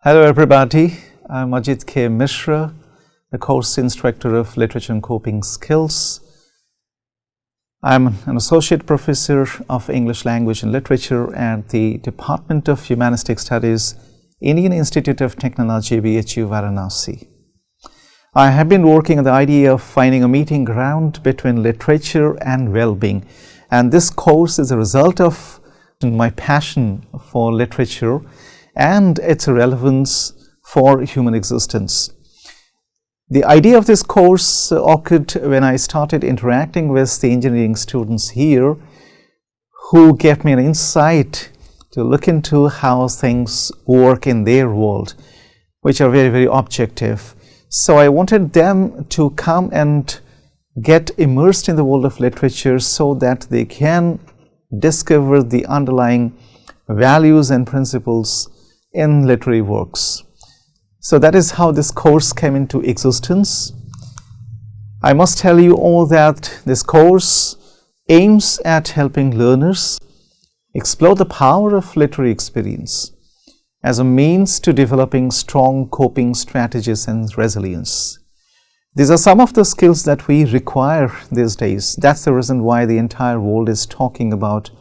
Hello everybody, I'm Ajit K. Mishra, the course instructor of Literature and Coping Skills. I'm an associate professor of English Language and Literature at the Department of Humanistic Studies, Indian Institute of Technology, BHU, Varanasi. I have been working on the idea of finding a meeting ground between literature and well-being, and this course is a result of my passion for literature and its relevance for human existence. The idea of this course occurred when I started interacting with the engineering students here, who gave me an insight to look into how things work in their world, which are very, very objective. So I wanted them to come and get immersed in the world of literature so that they can discover the underlying values and principles in literary works. So that is how this course came into existence. I must tell you all that this course aims at helping learners explore the power of literary experience as a means to developing strong coping strategies and resilience. These are some of the skills that we require these days. That's the reason why the entire world is talking about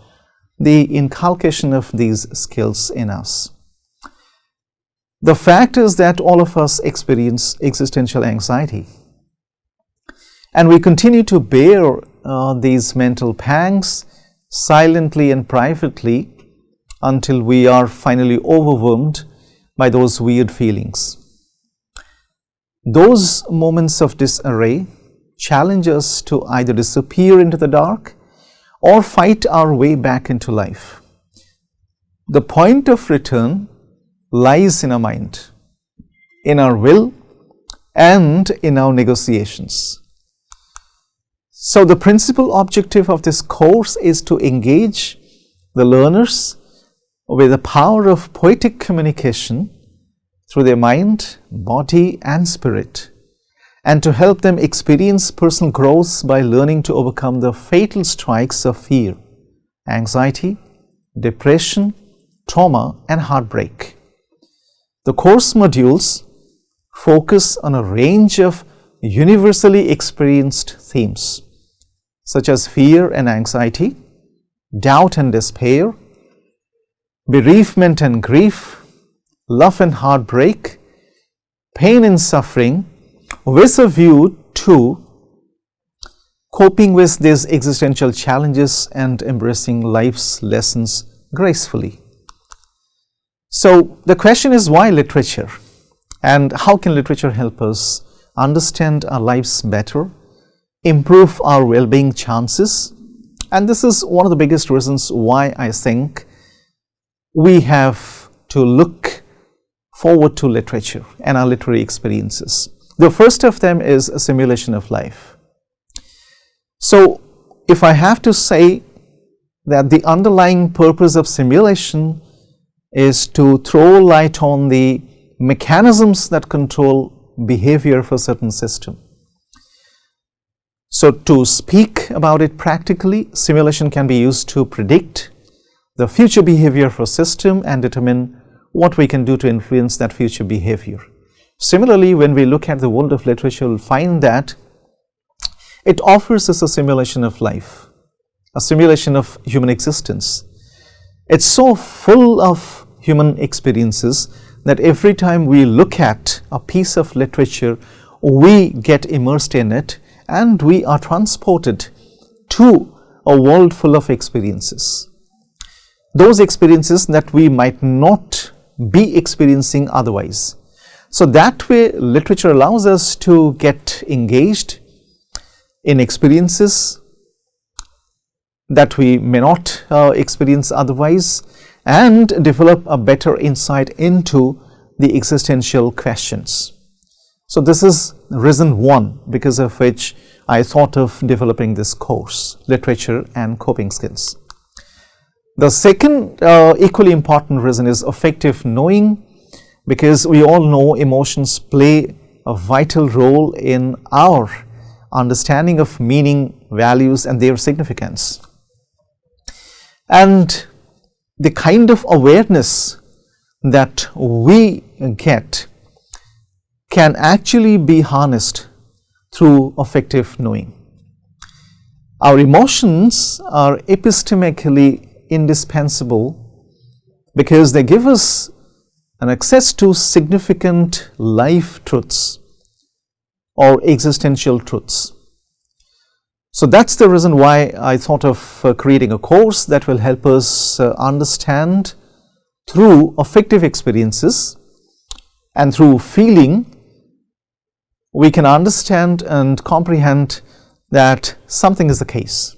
the inculcation of these skills in us. The fact is that all of us experience existential anxiety, and we continue to bear these mental pangs silently and privately until we are finally overwhelmed by those weird feelings. Those moments of disarray challenge us to either disappear into the dark or fight our way back into life. The point of return lies in our mind, in our will, and in our negotiations. So the principal objective of this course is to engage the learners with the power of poetic communication through their mind, body, and spirit, and to help them experience personal growth by learning to overcome the fatal strikes of fear, anxiety, depression, trauma, and heartbreak. The course modules focus on a range of universally experienced themes, such as fear and anxiety, doubt and despair, bereavement and grief, love and heartbreak, pain and suffering, with a view to coping with these existential challenges and embracing life's lessons gracefully. So the question is, why literature, and how can literature help us understand our lives better, improve our well-being chances? And this is one of the biggest reasons why I think we have to look forward to literature and our literary experiences. The first of them is a simulation of life. So if I have to say that the underlying purpose of simulation is to throw light on the mechanisms that control behavior of a certain system. So to speak about it practically, simulation can be used to predict the future behavior of a system and determine what we can do to influence that future behavior. Similarly, when we look at the world of literature, we'll find that it offers us a simulation of life, a simulation of human existence. It's so full of human experiences that every time we look at a piece of literature, we get immersed in it and we are transported to a world full of experiences. Those experiences that we might not be experiencing otherwise. So that way, literature allows us to get engaged in experiences that we may not experience otherwise, and develop a better insight into the existential questions. So this is reason one because of which I thought of developing this course, Literature and Coping Skills. The second equally important reason is affective knowing, because we all know emotions play a vital role in our understanding of meaning, values, and their significance. And the kind of awareness that we get can actually be harnessed through affective knowing. Our emotions are epistemically indispensable because they give us an access to significant life truths or existential truths. So that's the reason why I thought of creating a course that will help us understand through affective experiences and through feeling. We can understand and comprehend that something is the case.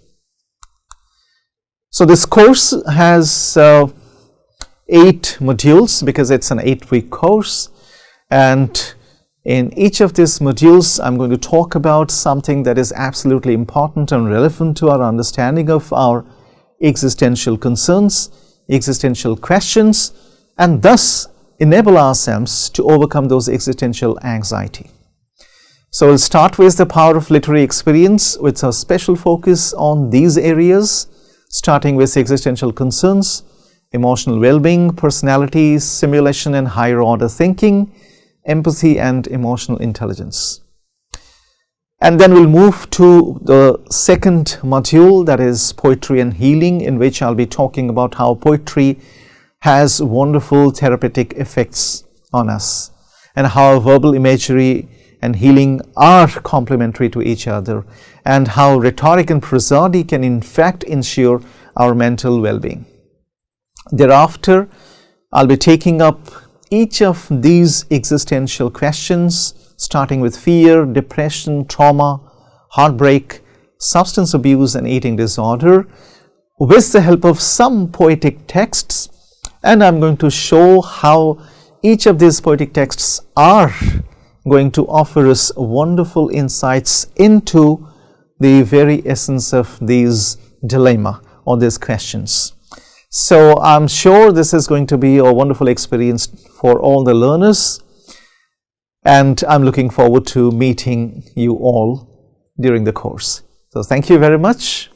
So this course has 8 modules because it's an 8-week course, and in each of these modules I'm going to talk about something that is absolutely important and relevant to our understanding of our existential concerns, existential questions, and thus enable ourselves to overcome those existential anxiety. So we'll start with the power of literary experience with a special focus on these areas, starting with existential concerns, emotional well-being, personality, simulation and higher order thinking, empathy and emotional intelligence. And then we'll move to the second module, that is poetry and healing, in which I'll be talking about how poetry has wonderful therapeutic effects on us and how verbal imagery and healing are complementary to each other, and how rhetoric and prosody can in fact ensure our mental well-being. Thereafter, I'll be taking up each of these existential questions, starting with fear, depression, trauma, heartbreak, substance abuse and eating disorder, with the help of some poetic texts, and I'm going to show how each of these poetic texts are going to offer us wonderful insights into the very essence of these dilemma or these questions. So I'm sure this is going to be a wonderful experience for all the learners, and I'm looking forward to meeting you all during the course. So thank you very much.